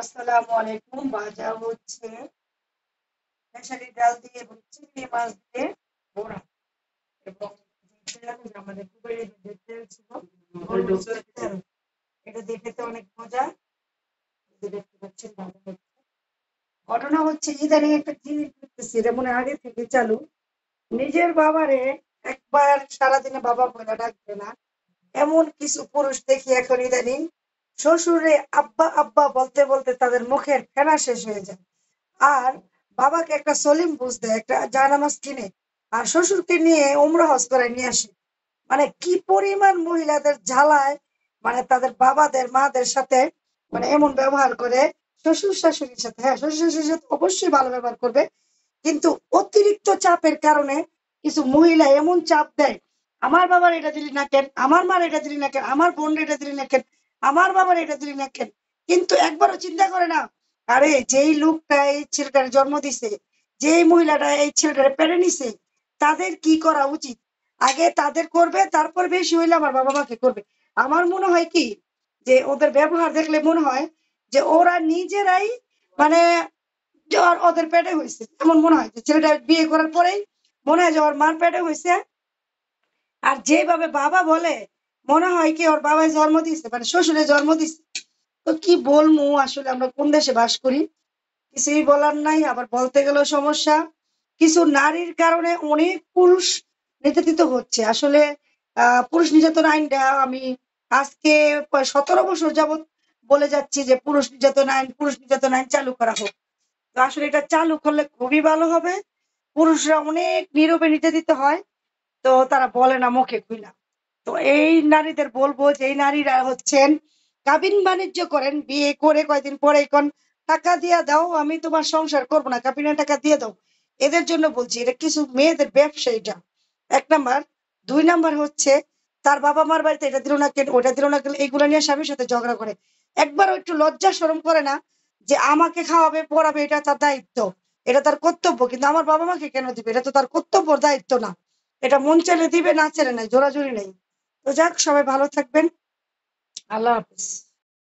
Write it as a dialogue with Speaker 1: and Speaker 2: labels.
Speaker 1: আসসালামু আলাইকুম। ভাজা হচ্ছে খেসারির ডাল দিয়ে এবং চিংড়ি মাছ দিয়ে বড়া এবং আমাদের দুপুরের যে তেল ছিল গরুর তেল, এটা দিয়ে খেতে অনেক মজা। এই যে দেখতে পাচ্ছেন ভাজা হচ্ছে। ঘটনা হচ্ছে ইদানিং একটা জিনিস দেখতেছি, এটা মনে হয় আগে থেকে চালু। নিজের বাবারে একবার সারাদিনে বাবা বলে ডাকবে না, এমন কিছু পুরুষ দেখি এখন ইদানিং শ্বশুরে আব্বা আব্বা বলতে বলতে তাদের মুখের ফেনা শেষ হয়ে যায়। আর বাবাকে একটা সলিম বুঝ দেয়, একটা জায়নামাজ কিনে আর শ্বশুরকে নিয়ে উমরা হজ করে নিয়ে আসে। মানে কি পরিমাণ মহিলাদের জ্বালায়, মানে তাদের বাবাদের মাদের সাথে মানে এমন ব্যবহার করে। শ্বশুর শাশুড়ির সাথে, হ্যাঁ, শ্বশুর শাশুড়ির সাথে অবশ্যই ভালো ব্যবহার করবে, কিন্তু অতিরিক্ত চাপের কারণে কিছু মহিলা এমন চাপ দেয়, আমার বাবার এটা দিলি না কেন, আমার মার এটা দিলি না কেন, আমার বোন এটা দিলি না কেন, আমার বাবার এটা দিলি না কেন। কিন্তু একবারও চিন্তা করে না, আরে যেই লোকটা এই ছেলেটার জন্ম দিছে, যেই মহিলাটা এই ছেলেটার পেড়ে নিছে, তাদের কি করা উচিত। আগে তাদের করবে, তারপর বেশি হইলে আমার বাবা মাকে করবে। আমার মনে হয় কি, যে ওদের ব্যবহার দেখলে মনে হয় যে ওরা নিজেরাই মানে যে ওদের পেটে হয়েছে, এমন মনে হয় যে ছেলেটা বিয়ে করার পরেই মনে হয় যে ওর মার পেটে হয়েছে। আর যেভাবে বাবা বলে, মনে হয় কি ওর বাবাই জন্ম দিছে, মানে শ্বশুরে জন্ম দিছে। তো কি বলবো, আসলে আমরা কোন দেশে বাস করি, কিছুই বলার নাই, আবার বলতে গেলেও সমস্যা। কিছু নারীর কারণে অনেক পুরুষ নির্যাতিত হচ্ছে আসলে। পুরুষ নির্যাতন আইনটা আমি আজকে 17 বছর যাবত বলে যাচ্ছি যে পুরুষ নির্যাতন আইন চালু করা হোক। তো আসলে এটা চালু করলে খুবই ভালো হবে। পুরুষরা অনেক নীরবে নির্যাতিত হয়, তো তারা বলে না মুখে খুইলা। তো এই নারীদের বলবো যে এই নারীরা হচ্ছেন কাবিন বাণিজ্য করেন, বিয়ে করে কয়দিন পরে এখন টাকা দিয়া দাও, আমি তোমার সংসার করবো না, কাবিনের টাকা দিয়ে দাও। এদের জন্য বলছি, এটা কিছু মেয়েদের ব্যবসা এটা। 1 নাম্বার। 2 নাম্বার হচ্ছে তার বাবা মার বাড়িতে এটা দিল না কেন, ওটা দিল না কেন, এইগুলো নিয়ে স্বামীর সাথে ঝগড়া করে। একবারও একটু লজ্জা শরম করে না যে আমাকে খাওয়াবে পড়াবে, এটা তার দায়িত্ব, এটা তার কর্তব্য, কিন্তু আমার বাবা মাকে কেন দিবে, এটা তো তার কর্তব্য, দায়িত্ব না। এটা মন চাইলে দিবে, না চাইলে নাই, জোরাজুরি নেই। তো যাক, সবাই ভালো থাকবেন। আল্লাহ হাফিজ।